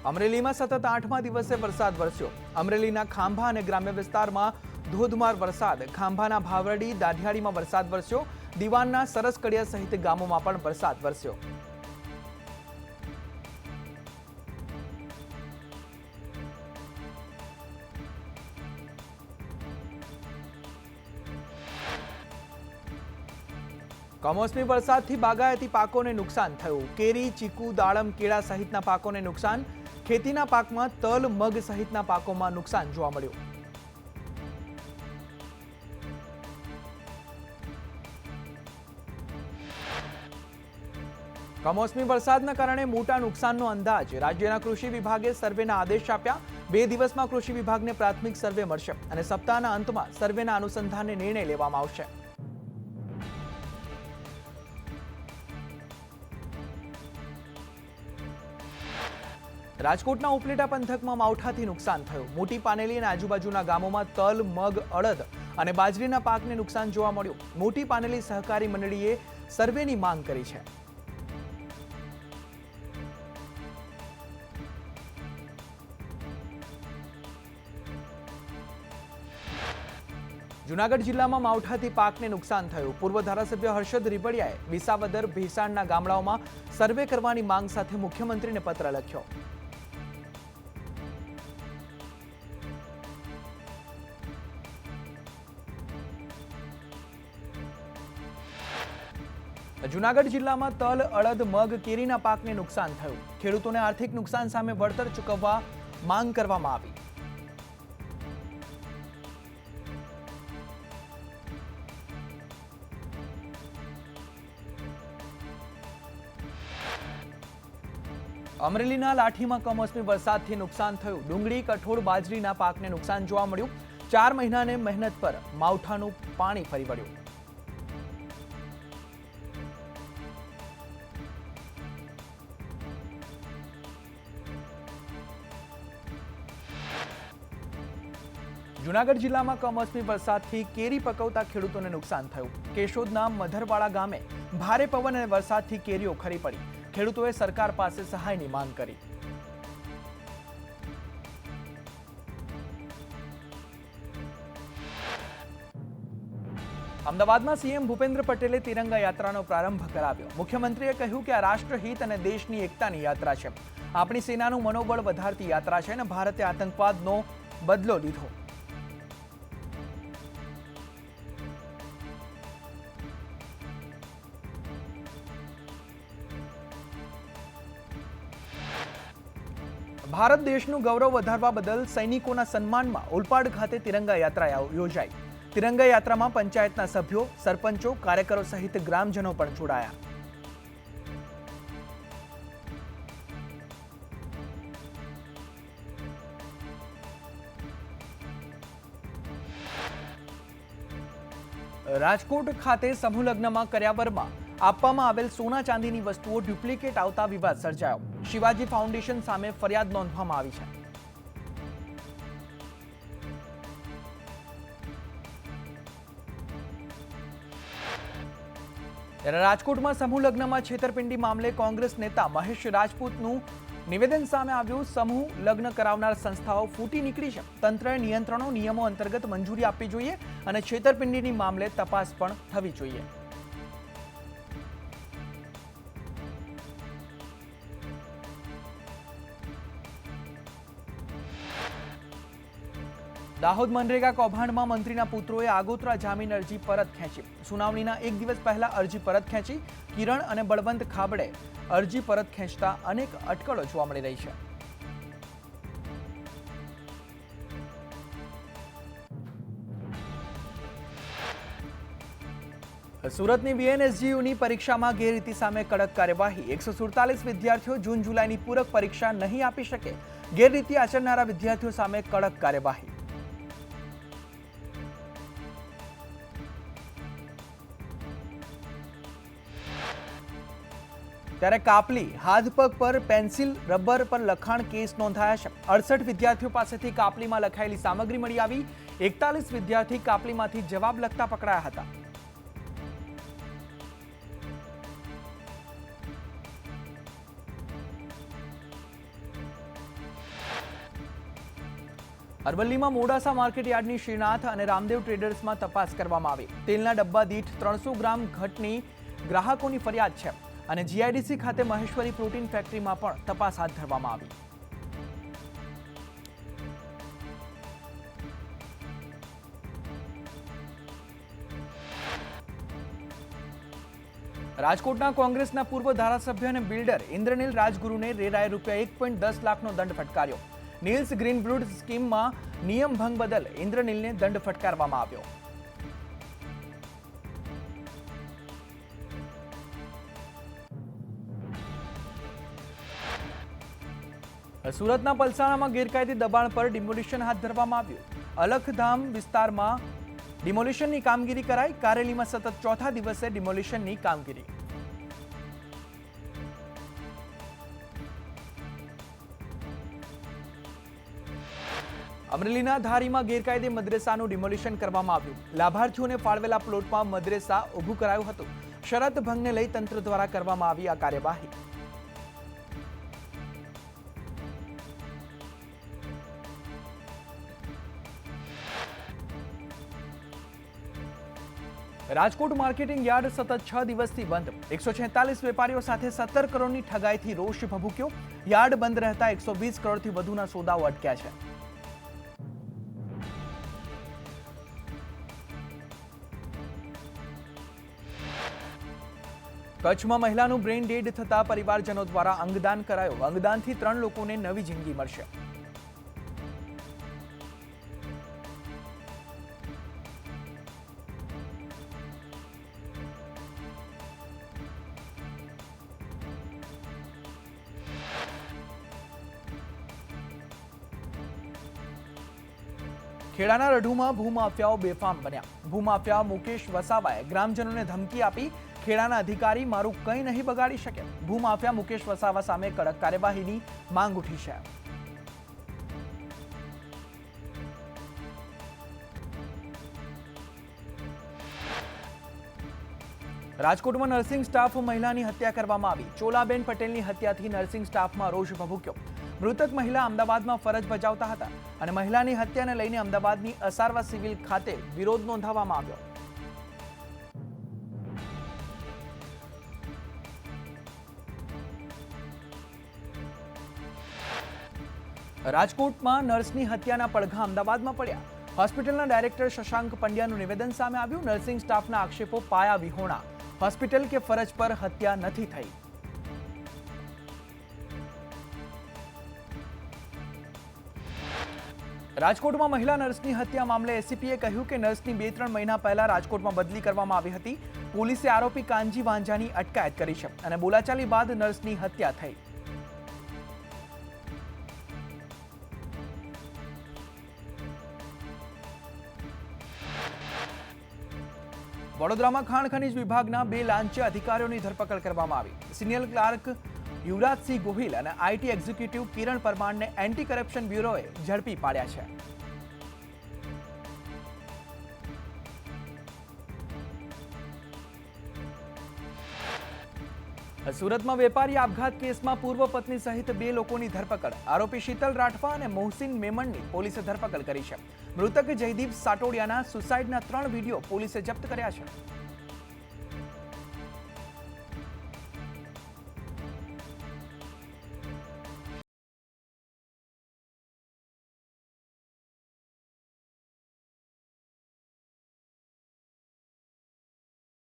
અમરેલીમાં સતત 8મા દિવસે વરસાદ વરસ્યો। અમરેલીના ખાંભા અને ગ્રામ્ય વિસ્તારમાં ધોધમાર વરસાદ। ખાંભાના ભાવરડી, દાઢિયાળીમાં વરસાદ વરસ્યો। દીવાનના સરસકડિયા સહિત ગામોમાં પણ વરસાદ વરસ્યો। કમોસમી વરસાદથી બાગાયતી પાકોને નુકસાન થયું। કેરી, ચીકુ, દાડમ, કેળા સહિતના પાકોને નુકસાન। ખેતીના પાકમાં તલ, મગ સહિતના પાકોમાં નુકસાન જોવા મળ્યું। કમોસમી વરસાદના કારણે મોટા નુકસાનનો અંદાજ। રાજ્યના કૃષિ વિભાગે સર્વેના આદેશ આપ્યા। 2 દિવસમાં કૃષિ વિભાગને પ્રાથમિક સર્વે મળશે અને સપ્તાહના અંતમાં સર્વેના અનુસંધાને નિર્ણય લેવામાં આવશે। રાજકોટના ઉપલેટા પંથકમાં માવઠાથી નુકસાન થયું। મોટી પાનેલી અને આજુબાજુના ગામોમાં તલ, મગ, અડદ અને બાજરીના પાકને નુકસાન જોવા મળ્યું। મોટી પાનેલી સહકારી મંડળીએ સર્વેની માંગ કરી છે। જૂનાગઢ જિલ્લામાં માવઠાથી પાકને નુકસાન થયું। પૂર્વ ધારાસભ્ય હર્ષદ રીબડિયાએ વિસાવદર, ભેસાણના ગામડાઓમાં સર્વે કરવાની માંગ સાથે મુખ્યમંત્રીને પત્ર લખ્યો। જૂનાગઢ જિલ્લામાં તલ, અડદ, મગ, કેરીના પાકને નુકસાન થયું। ખેડૂતોને આર્થિક નુકસાન સામે વળતર ચૂકવવા માંગ કરવામાં આવી। અમરેલીના લાઠીમાં કમોસમી વરસાદથી નુકસાન થયું। ડુંગળી, કઠોળ, બાજરીના પાકને નુકસાન જોવા મળ્યું। 4 મહિનાની મહેનત પર માવઠાનું પાણી ફરી વળ્યું। જૂનાગઢ જિલ્લામાં કમોસમી વરસાદથી કેરી પકવતા ખેડૂતોને નુકસાન થયું। કેશોદના મધરવાડા ગામે ભારે પવન અને વરસાદથી કેરીઓ ખરી પડી। ખેડૂતોએ સરકાર પાસે સહાયની માંગ કરી। અમદાવાદમાં સીએમ ભૂપેન્દ્ર પટેલે તિરંગા યાત્રાનો પ્રારંભ કરાવ્યો। મુખ્યમંત્રીએ કહ્યું કે આ રાષ્ટ્રહિત અને દેશની એકતાની યાત્રા છે। આપણી સેનાનું મનોબળ વધારતી યાત્રા છે અને ભારતે આતંકવાદનો બદલો લીધો। ભારત દેશનું ગૌરવ વધારવા બદલ સૈનિકોના સન્માનમાં ઓલપાડ ખાતે તિરંગા યાત્રા યોજાઈ। તિરંગા યાત્રામાં પંચાયતના સભ્યો, સરપંચો, કાર્યકરો સહિત ગ્રામજનો પણ જોડાયા। રાજકોટ ખાતે સમૂહ લગ્નમાં કર્યાવરમાં આપવામાં આવેલ સોના ચાંદીની વસ્તુઓ ડુપ્લિકેટ આવતા વિવાદ સર્જાયો। શિવાજી ફાઉન્ડેશન સામે ફરિયાદ નોંધવામાં આવી છે। ત્યારે રાજકોટમાં સમૂહ લગ્નમાં છેતરપિંડી મામલે કોંગ્રેસ નેતા મહેશ રાજપૂતનું નિવેદન સામે આવ્યું। સમૂહ લગ્ન કરાવનાર સંસ્થાઓ ફૂટી નીકળી છે। તંત્રએ નિયંત્રણો, નિયમો અંતર્ગત મંજૂરી આપવી જોઈએ અને છેતરપિંડીની મામલે તપાસ પણ થવી જોઈએ। દાહોદ મનરેગા કૌભાંડમાં મંત્રીના પુત્રોએ આગોતરા જામીન અરજી પરત ખેંચી। સુનાવણીના 1 દિવસ પહેલા અરજી પરત ખેંચી। કિરણ અને બળવંત ખાબડે અરજી પરત ખેંચતા અનેક અટકળો જોવા મળી રહી છે। સુરતની VNSGUની પરીક્ષામાં ગેરરીતિ સામે કડક કાર્યવાહી। 147 વિદ્યાર્થીઓ જૂન જુલાઈની પૂરક પરીક્ષા નહીં આપી શકે। ગેરરીતિ આચરનારા વિદ્યાર્થીઓ સામે કડક કાર્યવાહી। ત્યારે કાપલી હાથ પગ પર પેન્સિલ, રબર પર લખાણ કેસ નોંધાયા છે। 68 વિદ્યાર્થીઓ પાસેથી કાપલીમાં લખાયેલી સામગ્રી મળી આવી। 41 વિદ્યાર્થી કાપલીમાંથી જવાબ લખતા પકડાયા હતા। અરવલ્લીમાં મોડાસા માર્કેટ યાર્ડની શ્રીનાથ અને રામદેવ ટ્રેડર્સમાં તપાસ કરવામાં આવી. તેલના ડબ્બા દીઠ 300 ગ્રામ ઘટની ગ્રાહકોની ફરિયાદ છે અને જીઆઈડીસી ખાતે મહેશ્વરી પ્રોટીન ફેક્ટરીમાં પણ તપાસ હાથ ધરવામાં આવી. રાજકોટના કોંગ્રેસના પૂર્વ ધારાસભ્ય અને બિલ્ડર ઇન્દ્રનીલ રાજગુરુને રેરાએ રૂપિયા 1.10 લાખનો દંડ ફટકાર્યો. નીલ્સ ગ્રીનવુડ સ્કીમમાં નિયમ ભંગ બદલ ઇન્દ્રનીલને દંડ ફટકારવામાં આવ્યો. સુરતના પલસાણામાં ગેરકાયદે દબાણ પર ડિમોલિશન હાથ ધરવામાં આવ્યું. અલખધામ વિસ્તારમાં ડિમોલિશનની કામગીરી કરાઈ. કારેલીમાં સતત ચોથા દિવસે ડિમોલિશનની કામગીરી. અમરેલીના ધારીમાં ગેરકાયદે મદ્રેસાનું ડિમોલિશન કરવામાં આવ્યું. લાભાર્થીઓને ફાળવેલા પ્લોટમાં મદ્રેસા ઊભું કરાયું હતું. શરત ભંગને લઈ તંત્ર દ્વારા કરવામાં આવી આ કાર્યવાહી. રાજકોટ માર્કેટિંગ યાર્ડ સતત 6 દિવસથી બંધ. 146 વેપારીઓ સાથે 17 કરોડની ઠગાઈથી રોષ ભભૂક્યો. યાર્ડ બંધ રહેતા 120 કરોડથી વધુના સોદાઓ અટક્યા છે. કચ્છમાં મહિલાનું બ્રેઇન ડેડ થતા પરિવારજનો દ્વારા અંગદાન કરાયો. અંગદાનથી 3 લોકોને નવી જિંદગી મળશે. ખેડાના રઢુમાં ભૂમાફિયાઓ બેફામ બન્યા. ભૂમાફિયા મુકેશ વસાવાએ ગ્રામજનોને ધમકી આપી. ખેડાના અધિકારી મારું કંઈ નહીં બગાડી શકે. ભૂમાફિયા મુકેશ વસાવા સામે કડક કાર્યવાહીની માંગ ઉઠી છે. રાજકોટમાં નર્સિંગ સ્ટાફ મહિલાની હત્યા કરવામાં આવી. ચોલાબેન પટેલની હત્યાથી નર્સિંગ સ્ટાફમાં રોષ ભભૂક્યો. મૃતક મહિલા અમદાવાદમાં ફરજ બજાવતા હતા અને મહિલાની હત્યાને લઈને અમદાવાદની અસારવા સિવિલ ખાતે વિરોધ નોંધાવવામાં આવ્યો. રાજકોટમાં નર્સની હત્યાના પડઘા અમદાવાદમાં પડ્યા. હોસ્પિટલના ડાયરેક્ટર શશાંક પંડ્યાનું નિવેદન સામે આવ્યું. નર્સિંગ સ્ટાફના આક્ષેપો પાયા વિહોણા. હોસ્પિટલ કે ફરજ પર હત્યા નથી થઈ. રાજકોટમાં મહિલા નર્સની હત્યા મામલે એસીપીએ કહ્યું કે નર્સની 2-3 મહિના પહેલા રાજકોટમાં બદલી કરવામાં આવી હતી. પોલીસે આરોપી કાનજી વાંઝાની અટકાયત કરી છે અને બોલાચાલી બાદ નર્સની હત્યા થઈ. વડોદરામાં ખાણ ખનીજ વિભાગના 2 લાંચિયા અધિકારીઓની ધરપકડ કરવામાં આવી. સિનિયર ક્લાર્ક યુવરાજસિંહ ગોહિલ અને આઈટી એક્ઝિક્યુટિવ કિરણ પરમારને એન્ટી કરપ્શન બ્યુરોએ ઝડપી પાડ્યા છે. સુરતમાં વેપારી આપઘાત કેસમાં પૂર્વ પત્ની સહિત 2 લોકોની ધરપકડ. આરોપી શીતલ રાઠવા અને મોહસિન મેમણની પોલીસે ધરપકડ કરી છે. મૃતક જયદીપ સાટોડિયાના સુસાઇડના 3 વિડીયો પોલીસે જપ્ત કર્યા છે.